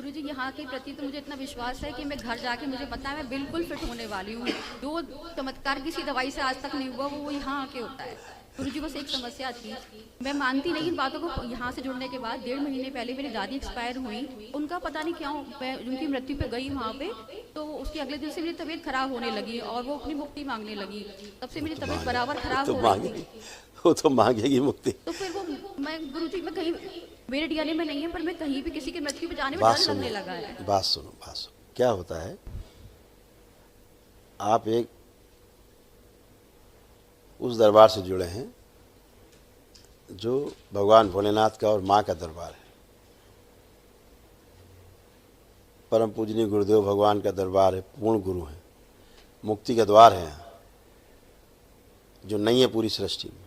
गुरुजी यहाँ के प्रति तो मुझे इतना विश्वास है कि मैं घर जाके मुझे पता है मैं बिल्कुल फिट होने वाली हूँ। जो चमत्कार किसी दवाई से आज तक नहीं हुआ वो यहाँ आके होता है। गुरुजी बस एक समस्या थी, मैं मानती नहीं इन बातों को। यहाँ से जुड़ने के बाद 1.5 महीने पहले मेरी दादी एक्सपायर हुई। उनका पता नहीं क्यों मैं उनकी मृत्यु पे गई वहाँ पे, तो उसके अगले दिन से मेरी तबीयत खराब होने लगी और वो अपनी मुक्ति मांगने लगी। तब से मेरी तबीयत बराबर खराब हो रही थी। वो तो मांगेगी मुक्ति। तो फिर वो मैं गुरुजी मैं कहीं मेरे डीएनए में नहीं है, पर मैं कहीं भी किसी की मृत्यु पे जाने में बात डर सुनो, लगने लगा है। बात सुनो, बात सुनो। क्या होता है, आप एक उस दरबार से जुड़े हैं जो भगवान भोलेनाथ का और माँ का दरबार है। परम पूजनीय गुरुदेव भगवान का दरबार है, पूर्ण गुरु है, मुक्ति का द्वार है यहाँ, जो नहीं है पूरी सृष्टि में।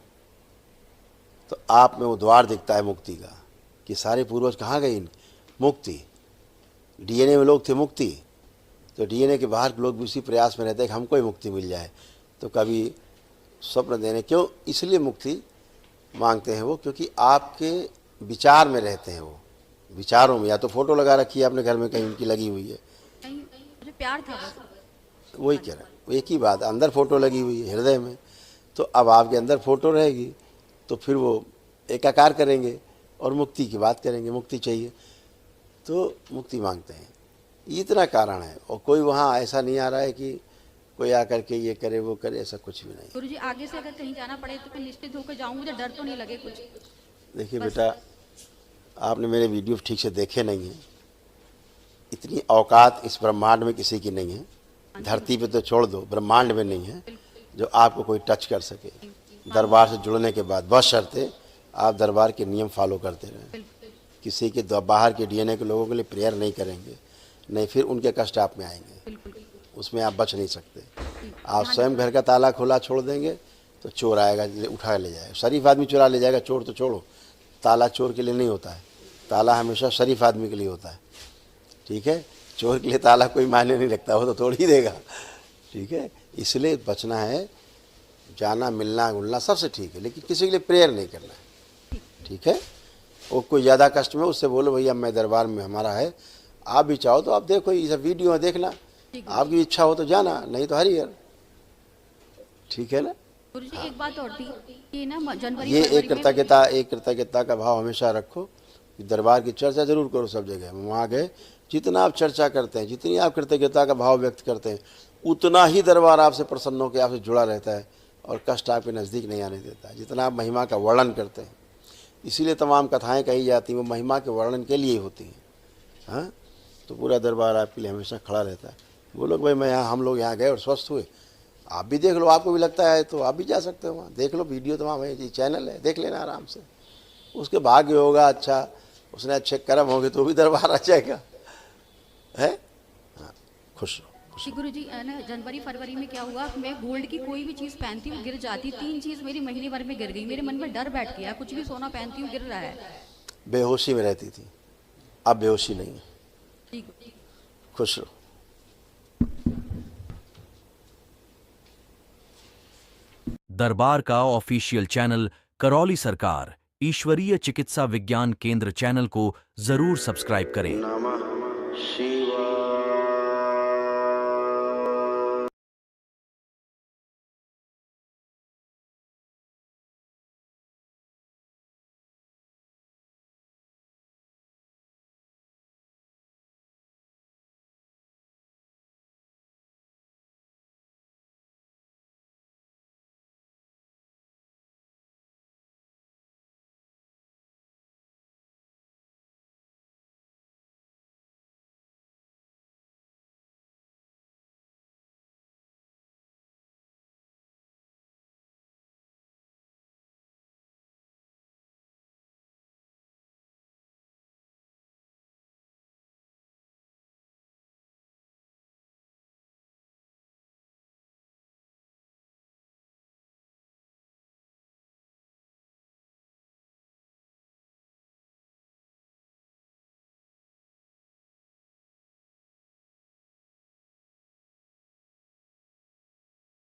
तो आप में वो द्वार दिखता है मुक्ति का कि सारे पूर्वज कहाँ गए, मुक्ति। डीएनए में लोग थे मुक्ति, तो डीएनए के बाहर के लोग भी उसी प्रयास में रहते हैं कि हमको ही मुक्ति मिल जाए। तो कभी स्वप्न देने, क्यों इसलिए मुक्ति मांगते हैं वो, क्योंकि आपके विचार में रहते हैं वो, विचारों में। या तो फोटो लगा रखी है आपने घर में कहीं उनकी लगी हुई है, मुझे प्यार था बस। वही कह रहा है, एक ही बात, अंदर फोटो लगी हुई है हृदय में। तो अब आपके अंदर फोटो रहेगी तो फिर वो एकाकार करेंगे और मुक्ति की बात करेंगे, मुक्ति चाहिए तो मुक्ति मांगते हैं। इतना कारण है, और कोई वहाँ ऐसा नहीं आ रहा है कि कोई आकर के ये करे वो करे, ऐसा कुछ भी नहीं। गुरुजी आगे से अगर कहीं जाना पड़े तो मैं निश्चित होकर जाऊँ, मुझे डर तो नहीं लगे कुछ। देखिए बेटा, आपने मेरे वीडियो ठीक से देखे नहीं हैं। इतनी औकात इस ब्रह्मांड में किसी की नहीं है। धरती पे तो छोड़ दो, ब्रह्मांड में नहीं है जो आपको कोई टच कर सके। दरबार से जुड़ने के बाद बस शर्ते आप दरबार के नियम फॉलो करते रहें। किसी के बाहर के डीएनए के लोगों के लिए प्रेयर नहीं करेंगे, नहीं फिर उनके कष्ट आप में आएंगे, उसमें आप बच नहीं सकते। आप स्वयं घर का ताला खुला छोड़ देंगे तो चोर आएगा, उठा ले जाएगा। शरीफ आदमी चुरा ले जाएगा, चोर तो छोड़ो। ताला चोर के लिए नहीं होता है, ताला हमेशा शरीफ आदमी के लिए होता है, ठीक है। चोर के लिए ताला कोई मायने नहीं रखता, वो तो तोड़ ही देगा, ठीक है। इसलिए बचना है, जाना मिलना उलना सबसे ठीक है, लेकिन किसी के लिए प्रेयर नहीं करना है, ठीक है। वो कोई ज़्यादा कष्ट में, उससे बोलो भैया मैं दरबार में हमारा है, आप भी चाहो तो आप देखो, ये सब वीडियो में देखना, आपकी इच्छा हो तो जाना, नहीं तो हरिहर, ठीक है ना। गुरुजी एक बात और थी कि ना जनवरी ये एक कृतज्ञता का भाव हमेशा रखो कि दरबार की चर्चा जरूर करो सब जगह। वहाँ गए, जितना आप चर्चा करते हैं, जितनी आप कृतज्ञता का भाव व्यक्त करते हैं, उतना ही दरबार आपसे प्रसन्न होकर आपसे जुड़ा रहता है और कष्ट आपके नज़दीक नहीं आने देता है। जितना आप महिमा का वर्णन करते हैं, इसीलिए तमाम कथाएं कही जाती हैं, वो महिमा के वर्णन के लिए होती हैं। हाँ, तो पूरा दरबार आपके लिए हमेशा खड़ा रहता है। बोलो भाई मैं यहाँ, हम लोग यहाँ गए और स्वस्थ हुए, आप भी देख लो, आपको भी लगता है तो आप भी जा सकते हो वहाँ, देख लो वीडियो, तमाम है, ये चैनल है, देख लेना आराम से। उसके भाग्य होगा अच्छा, उसने अच्छे कर्म होंगे तो भी दरबार आ जाएगा, है। हाँ, खुश रहो। गुरुजी ना जनवरी फरवरी में क्या हुआ, मैं गोल्ड की कोई भी चीज़ पहनती हूँ गिर जाती। 3 चीज़ मेरी महीने भर में गिर गई। मेरे मन में डर बैठ गया, कुछ भी सोना पहनती हूँ गिर रहा है। बेहोशी में रहती थी, अब बेहोशी नहीं है, ठीक। खुश रहो। दरबार का ऑफिशियल चैनल करौली सरकार ईश्वरीय चिकित्सा विज्ञान केंद्र चैनल को जरूर सब्सक्राइब करें। नमः शिवाय।